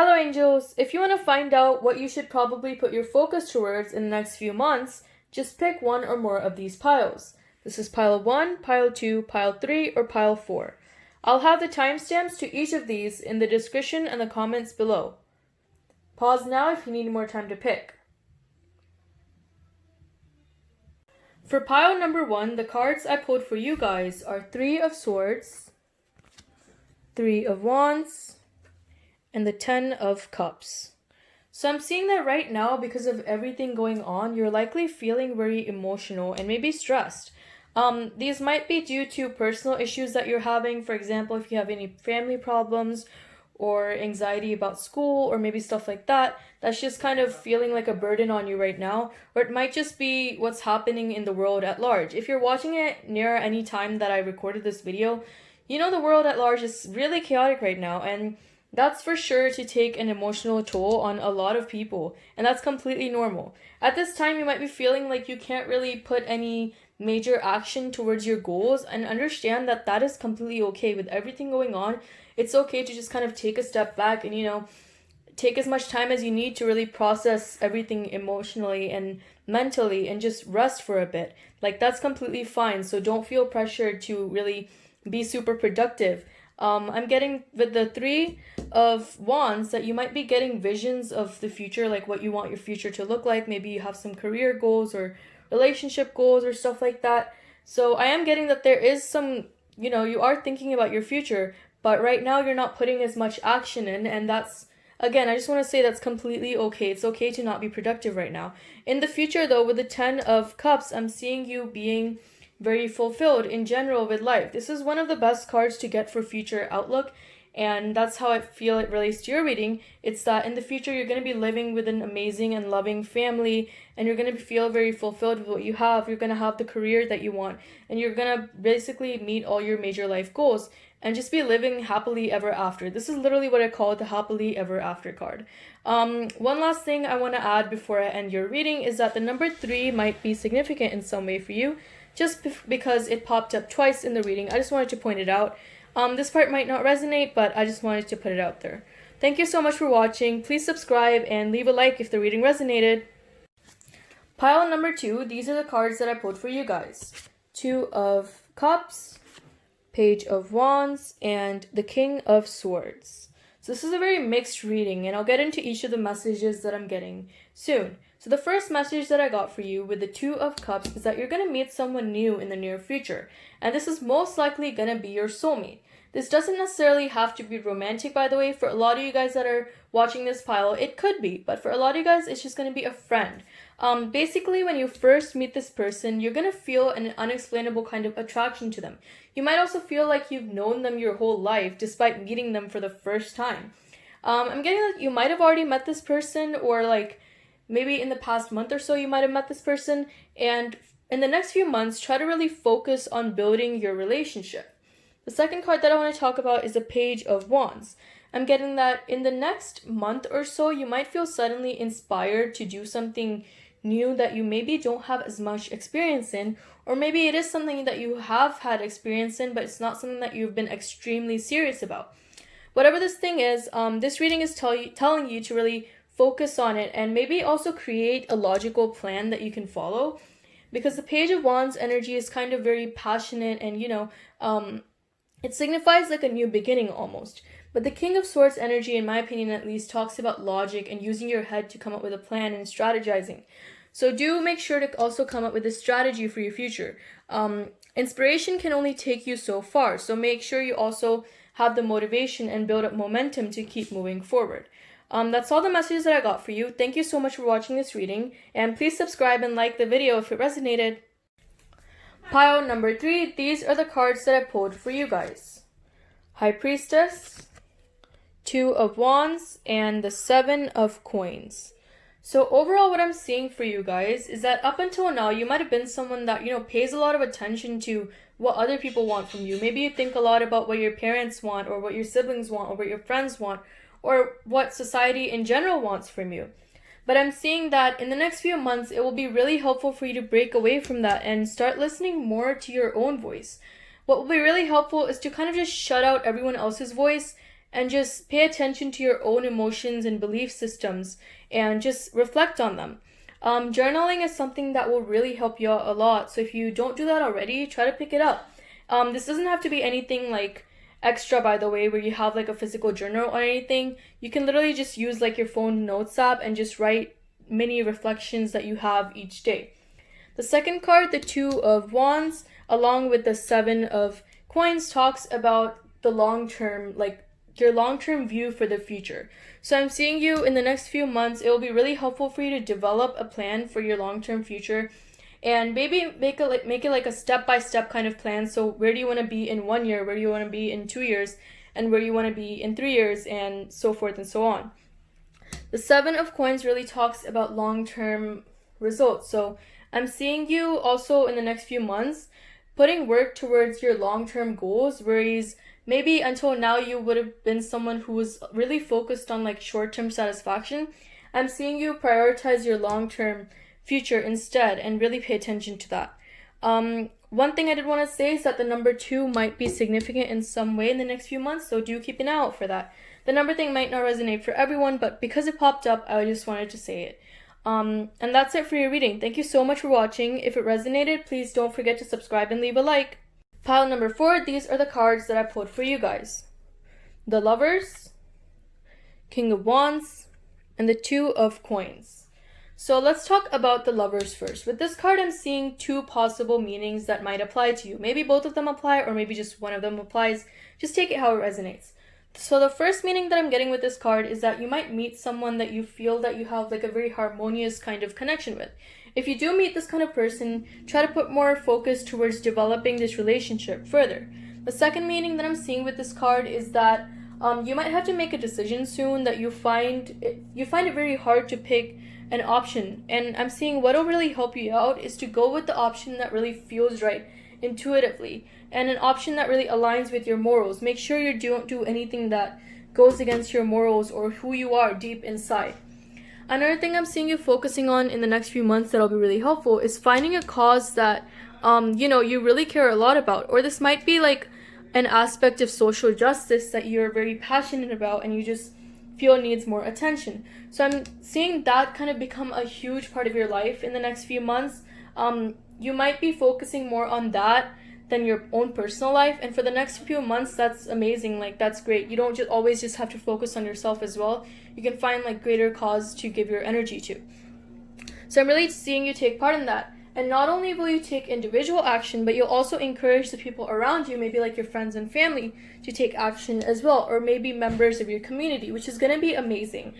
Hello, angels. If you want to find out what you should probably put your focus towards in the next few months, just pick one or more of these piles. This is pile 1, pile 2, pile 3, or pile 4. I'll have the timestamps to each of these in the description and the comments below. Pause now if you need more time to pick. For pile number 1, the cards I pulled for you guys are 3 of Swords, 3 of Wands, and the 10 of Cups. So I'm seeing that right now, because of everything going on, you're likely feeling very emotional and maybe stressed. These might be due to personal issues that you're having. For example, if you have any family problems or anxiety about school or maybe stuff like that, that's just kind of feeling like a burden on you right now. Or it might just be what's happening in the world at large. If you're watching it near any time that I recorded this video, you know the world at large is really chaotic right now, and that's for sure to take an emotional toll on a lot of people, and that's completely normal. At this time, you might be feeling like you can't really put any major action towards your goals, and understand that that is completely okay. With everything going on, it's okay to just kind of take a step back and, take as much time as you need to really process everything emotionally and mentally and just rest for a bit. Like, that's completely fine, so don't feel pressured to really be super productive. I'm getting with the 3 of Wands that you might be getting visions of the future, like what you want your future to look like. Maybe you have some career goals or relationship goals or stuff like that. So I am getting that there is some, you are thinking about your future, but right now you're not putting as much action in, and that's, again, I just want to say that's completely okay. It's okay to not be productive right now. In the future, though, with the 10 of Cups, I'm seeing you being very fulfilled in general with life. This is one of the best cards to get for future outlook, and that's how I feel it relates to your reading. It's that in the future you're going to be living with an amazing and loving family, and you're going to feel very fulfilled with what you have. You're going to have the career that you want, and you're going to basically meet all your major life goals and just be living happily ever after. This is literally what I call the happily ever after card. One last thing I want to add before I end your reading is that the number 3 might be significant in some way for you, just because it popped up twice in the reading. I just wanted to point it out. This part might not resonate, but I just wanted to put it out there. Thank you so much for watching. Please subscribe and leave a like if the reading resonated. Pile number 2, these are the cards that I pulled for you guys. 2 of Cups, Page of Wands, and the King of Swords. So this is a very mixed reading, and I'll get into each of the messages that I'm getting soon. So the first message that I got for you with the 2 of Cups is that you're going to meet someone new in the near future. And this is most likely going to be your soulmate. This doesn't necessarily have to be romantic, by the way. For a lot of you guys that are watching this pile, it could be. But for a lot of you guys, it's just going to be a friend. Basically, when you first meet this person, you're going to feel an unexplainable kind of attraction to them. You might also feel like you've known them your whole life, despite meeting them for the first time. I'm getting that you might have already met this person, or like maybe in the past month or so you might have met this person, and in the next few months, try to really focus on building your relationship. The second card that I want to talk about is the Page of Wands. I'm getting that in the next month or so, you might feel suddenly inspired to do something new that you maybe don't have as much experience in, or maybe it is something that you have had experience in, but it's not something that you've been extremely serious about. Whatever this thing is, this reading is telling you to really focus on it, and maybe also create a logical plan that you can follow, because the Page of Wands energy is kind of very passionate, and it signifies like a new beginning almost. But the King of Swords energy, in my opinion at least, talks about logic and using your head to come up with a plan and strategizing. So do make sure to also come up with a strategy for your future. Inspiration can only take you so far, so make sure you also have the motivation and build up momentum to keep moving forward. That's all the messages that I got for you. Thank you so much for watching this reading, and please subscribe and like the video if it resonated. Pile number 3, these are the cards that I pulled for you guys. High Priestess, 2 of Wands, and the 7 of Coins. So overall, what I'm seeing for you guys is that up until now, you might have been someone that, pays a lot of attention to what other people want from you. Maybe you think a lot about what your parents want, or what your siblings want, or what your friends want, or what society in general wants from you. But I'm seeing that in the next few months, it will be really helpful for you to break away from that and start listening more to your own voice. What will be really helpful is to kind of just shut out everyone else's voice and just pay attention to your own emotions and belief systems and just reflect on them. Journaling is something that will really help you out a lot. So if you don't do that already, try to pick it up. This doesn't have to be anything like extra, by the way, where you have like a physical journal or anything. You can literally just use like your phone notes app and just write mini reflections that you have each day. The second card, the Two of Wands, along with the Seven of Coins, talks about the long term, like your long-term view for the future. So I'm seeing you in the next few months. It will be really helpful for you to develop a plan for your long-term future, and maybe make it like a step-by-step kind of plan. So where do you want to be in 1 year? Where do you want to be in 2 years? And where do you want to be in 3 years? And so forth and so on. The Seven of Coins really talks about long-term results. So I'm seeing you also in the next few months putting work towards your long-term goals, whereas maybe until now you would have been someone who was really focused on like short-term satisfaction. I'm seeing you prioritize your long-term future instead and really pay attention to that. One thing I did want to say is that the number 2 might be significant in some way in the next few months, so do keep an eye out for that. The number thing might not resonate for everyone, but because it popped up, I just wanted to say it. And that's it for your reading. Thank you so much for watching. If it resonated, please don't forget to subscribe and leave a like. Pile number 4, these are the cards that I pulled for you guys. The Lovers, King of Wands, and the Two of Coins. So let's talk about the Lovers first. With this card, I'm seeing 2 possible meanings that might apply to you. Maybe both of them apply, or maybe just one of them applies. Just take it how it resonates. So the first meaning that I'm getting with this card is that you might meet someone that you feel that you have like a very harmonious kind of connection with. If you do meet this kind of person, try to put more focus towards developing this relationship further. The second meaning that I'm seeing with this card is that you might have to make a decision soon that you find it very hard to pick an option. And I'm seeing what'll really help you out is to go with the option that really feels right intuitively, and an option that really aligns with your morals. Make sure you don't do anything that goes against your morals or who you are deep inside. Another thing I'm seeing you focusing on in the next few months that'll be really helpful is finding a cause that you really care a lot about, or this might be like an aspect of social justice that you're very passionate about and you just feel needs more attention. So I'm seeing that kind of become a huge part of your life in the next few months. You might be focusing more on that than your own personal life, and for the next few months, that's amazing. Like, that's great. You don't always just have to focus on yourself as well. You can find like greater cause to give your energy to. So I'm really seeing you take part in that. And not only will you take individual action, but you'll also encourage the people around you, maybe like your friends and family, to take action as well, or maybe members of your community, which is going to be amazing.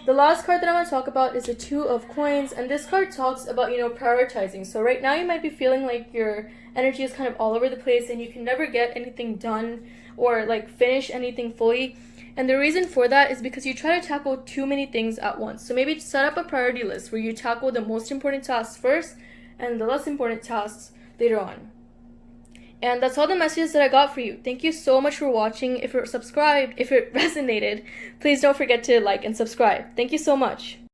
The last card that I want to talk about is the Two of Coins, and this card talks about, prioritizing. So right now you might be feeling like your energy is kind of all over the place and you can never get anything done or like finish anything fully. And the reason for that is because you try to tackle too many things at once. So maybe set up a priority list where you tackle the most important tasks first and the less important tasks later on. And that's all the messages that I got for you. Thank you so much for watching. If you're subscribed, if it resonated, please don't forget to like and subscribe. Thank you so much.